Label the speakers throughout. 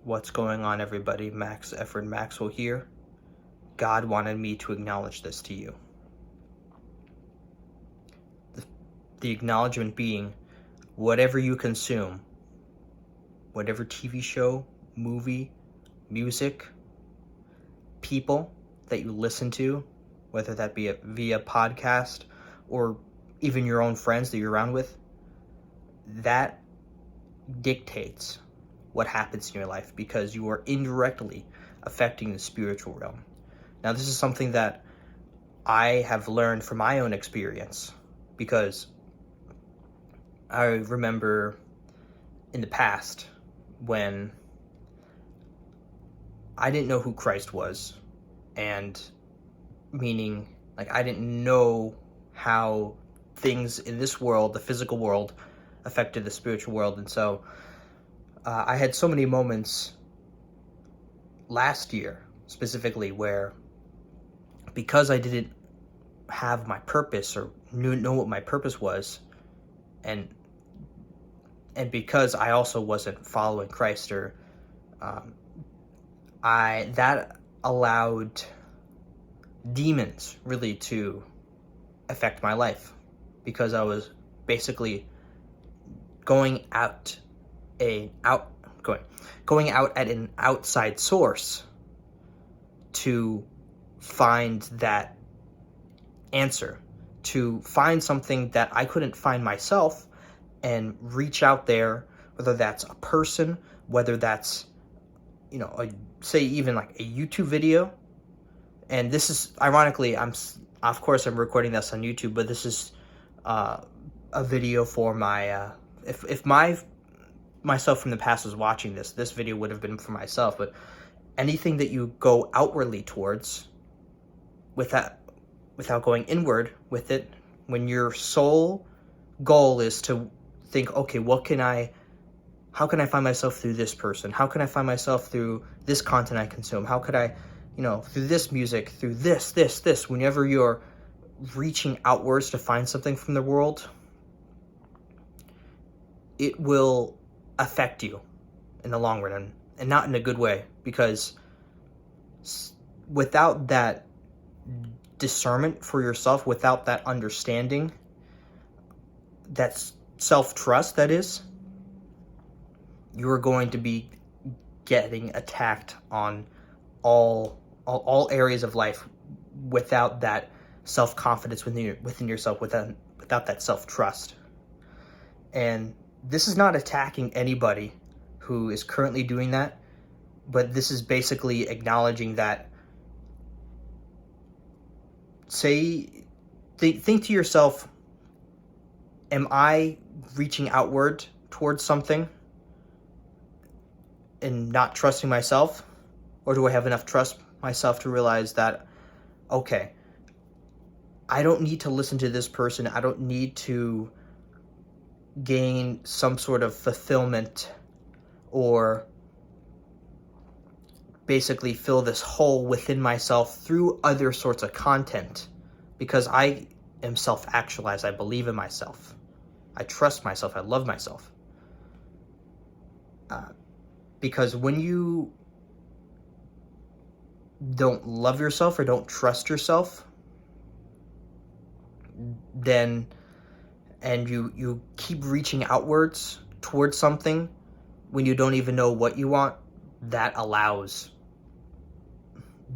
Speaker 1: What's going on, everybody? Max Efford Maxwell here. God wanted me to acknowledge this to you. The acknowledgement being, whatever you consume, whatever TV show, movie, music, people that you listen to, whether that be via podcast or even your own friends that you're around with, that dictates what happens in your life, because you are indirectly affecting the spiritual realm. Now, this is something that I have learned from my own experience, because I remember in the past when I didn't know who Christ was, and meaning, like, I didn't know how things in this world, the physical world, affected the spiritual world. And so I had so many moments last year specifically where, because I didn't have my purpose or know what my purpose was, and because I also wasn't following Christ, or that allowed demons really to affect my life, because I was basically going out at an outside source to find that answer, to find something that I couldn't find myself, and reach out there, whether that's a person, whether that's, say even like a YouTube video. And this is, ironically, I'm recording this on YouTube, but this is a video for my, if myself from the past was watching this video would have been for myself. But anything that you go outwardly towards without going inward with it, when your sole goal is to think, okay, how can I find myself through this person? How can I find myself through this content I consume? How could I, through this music, through this, whenever you're reaching outwards to find something from the world, it will affect you in the long run, and not in a good way, because without that discernment for yourself, without that understanding, that's self-trust, that is, you're going to be getting attacked on all areas of life without that self-confidence within yourself, without that self-trust. And this is not attacking anybody who is currently doing that, but this is basically acknowledging that, think to yourself, am I reaching outward towards something and not trusting myself? Or do I have enough trust myself to realize that, okay, I don't need to listen to this person. I don't need to gain some sort of fulfillment or basically fill this hole within myself through other sorts of content, because I am self-actualized. I believe in myself. I trust myself. I love myself. Because when you don't love yourself or don't trust yourself, then, and you keep reaching outwards towards something when you don't even know what you want, that allows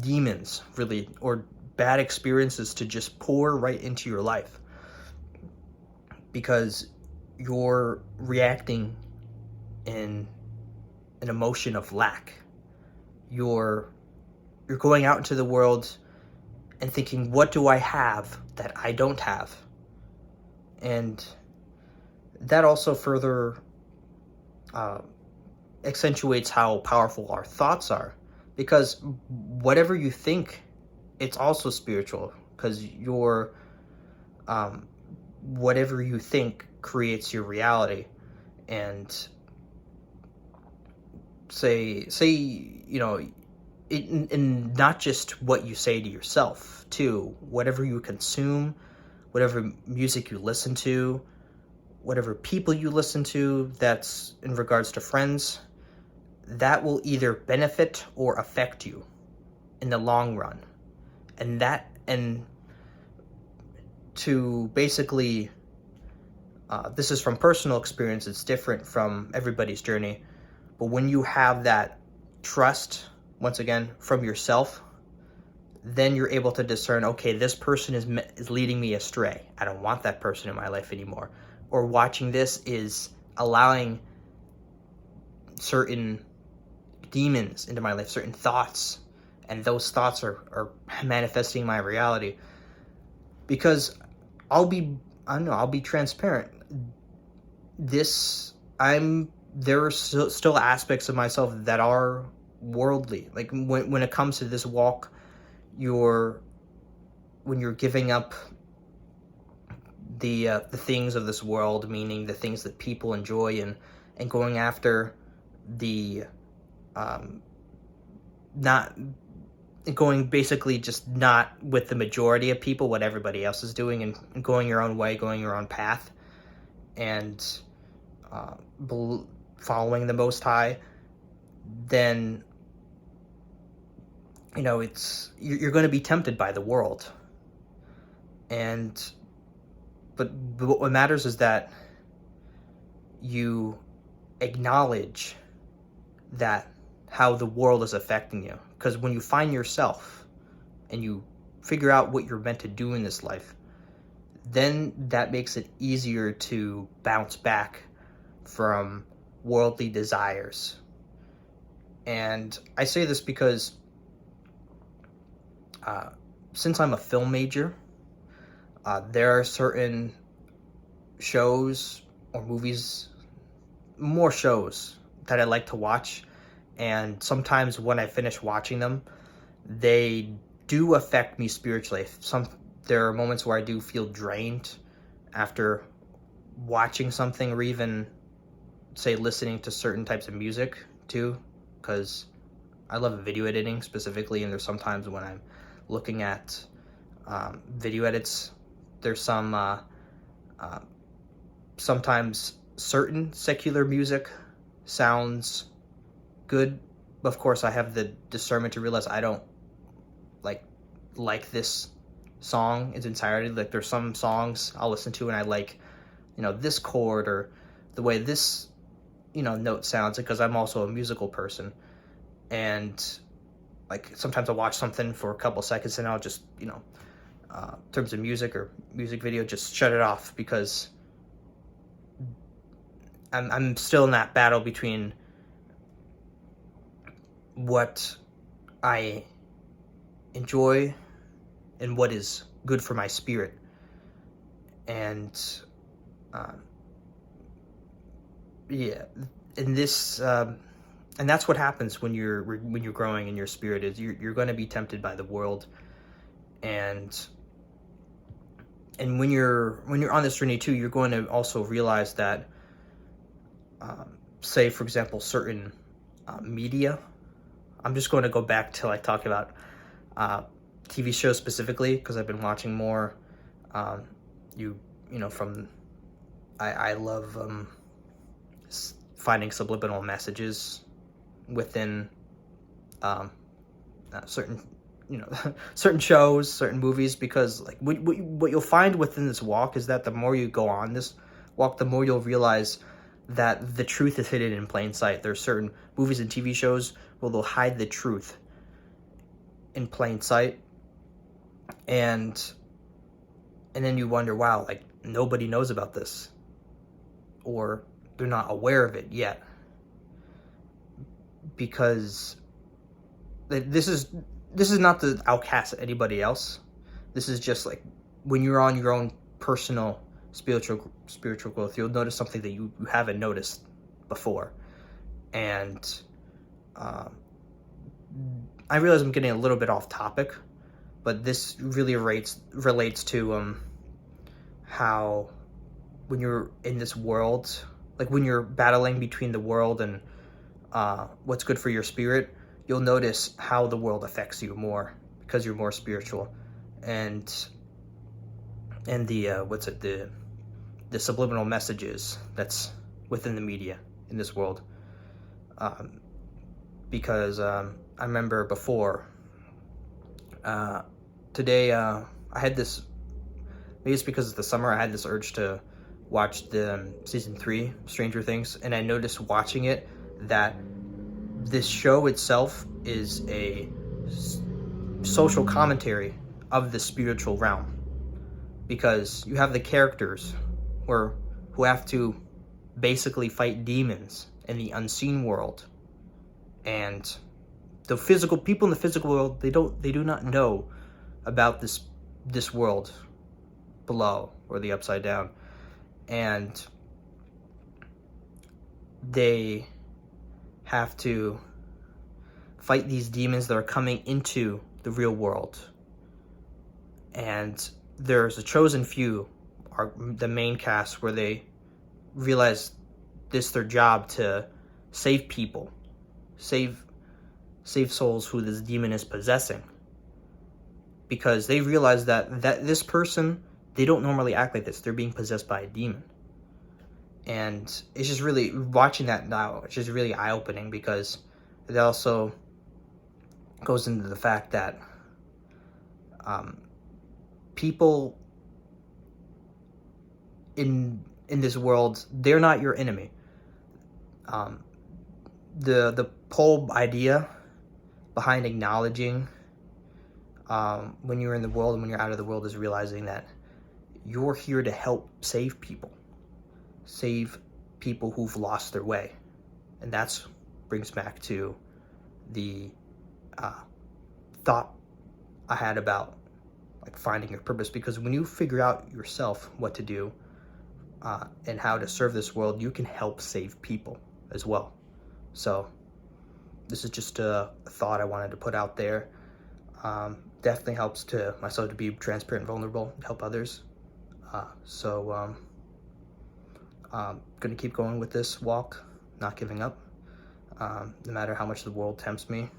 Speaker 1: demons, really, or bad experiences to just pour right into your life, because you're reacting in an emotion of lack. You're going out into the world and thinking, what do I have that I don't have? And that also further accentuates how powerful our thoughts are, because whatever you think, it's also spiritual, because whatever you think creates your reality. And and not just what you say to yourself too, whatever you consume, whatever music you listen to, whatever people you listen to, that's in regards to friends, that will either benefit or affect you in the long run. And to basically, this is from personal experience, it's different from everybody's journey, but when you have that trust, once again, from yourself, then you're able to discern, okay, this person is leading me astray. I don't want that person in my life anymore. Or watching this is allowing certain demons into my life, certain thoughts, and those thoughts are manifesting my reality. Because I'll be transparent. There are still aspects of myself that are worldly. Like when it comes to this walk, when you're giving up the things of this world, meaning the things that people enjoy, and going after the not going basically just not with the majority of people, what everybody else is doing, and going your own way, going your own path, and following the Most High, then you're going to be tempted by the world. But what matters is that you acknowledge that how the world is affecting you. Because when you find yourself and you figure out what you're meant to do in this life, then that makes it easier to bounce back from worldly desires. And I say this because since I'm a film major, there are certain shows or movies, more shows that I like to watch, and sometimes when I finish watching them, they do affect me spiritually. There are moments where I do feel drained after watching something, or even, say, listening to certain types of music too, because I love video editing specifically, and there's sometimes when I'm looking at video edits, there's sometimes certain secular music sounds good. Of course, I have the discernment to realize I don't like this song in its entirety. Like, there's some songs I'll listen to and I like, this chord or the way this, note sounds, because I'm also a musical person. And like sometimes I'll watch something for a couple seconds and I'll just, in terms of music or music video, just shut it off, because I'm still in that battle between what I enjoy and what is good for my spirit. And and this and that's what happens when you're growing in your spirit, is you're going to be tempted by the world. And when you're on this journey too, you're going to also realize that say, for example, certain media. I'm just going to go back to talk about TV shows specifically, because I've been watching more. From I love finding subliminal messages within certain certain shows, certain movies, because what you'll find within this walk is that the more you go on this walk, the more you'll realize that the truth is hidden in plain sight. There's certain movies and TV shows where they'll hide the truth in plain sight, and then you wonder, wow, nobody knows about this, or they're not aware of it yet, because this is not to outcast anybody else. This is just when you're on your own personal spiritual growth, you'll notice something that you haven't noticed before. And I realize I'm getting a little bit off topic, but this really relates to how when you're in this world, when you're battling between the world and what's good for your spirit, you'll notice how the world affects you more, because you're more spiritual. And the subliminal messages that's within the media in this world, because I remember before, today, I had this, maybe it's because of the summer, I had this urge to watch the season 3 Stranger Things, and I noticed watching it that this show itself is a social commentary of the spiritual realm, because you have the characters who have to basically fight demons in the unseen world, and the physical people in the physical world, they do not know about this world below, or the upside down, and they have to fight these demons that are coming into the real world. And there's a chosen few, are the main cast, where they realize this their job to save people, save souls who this demon is possessing, because they realize that this person, they don't normally act like this. They're being possessed by a demon. And it's just really, watching that now, it's just really eye-opening, because it also goes into the fact that people in this world, they're not your enemy. The whole idea behind acknowledging when you're in the world and when you're out of the world is realizing that you're here to help save people who've lost their way. And that's brings back to the thought I had about like finding your purpose, because when you figure out yourself what to do and how to serve this world, you can help save people as well. So this is just a thought I wanted to put out there. Definitely helps to myself to be transparent and vulnerable, help others. So gonna keep going with this walk, not giving up. No matter how much the world tempts me,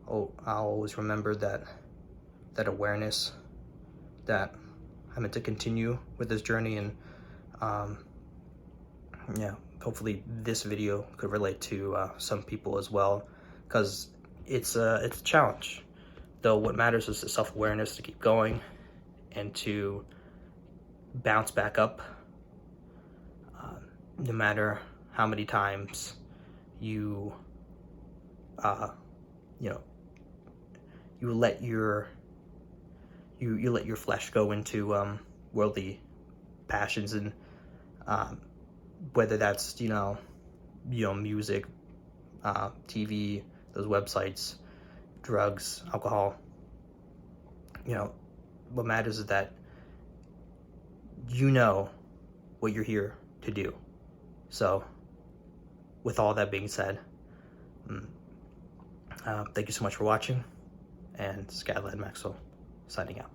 Speaker 1: I'll always remember that awareness that I'm meant to continue with this journey. And yeah, hopefully this video could relate to some people as well, because it's a challenge. Though what matters is the self-awareness to keep going and to bounce back up, no matter how many times you let your flesh go into worldly passions, and whether that's music, TV, those websites, drugs, alcohol. What matters is that you know what you're here to do. So with all that being said, thank you so much for watching, and Skylad Maxwell signing out.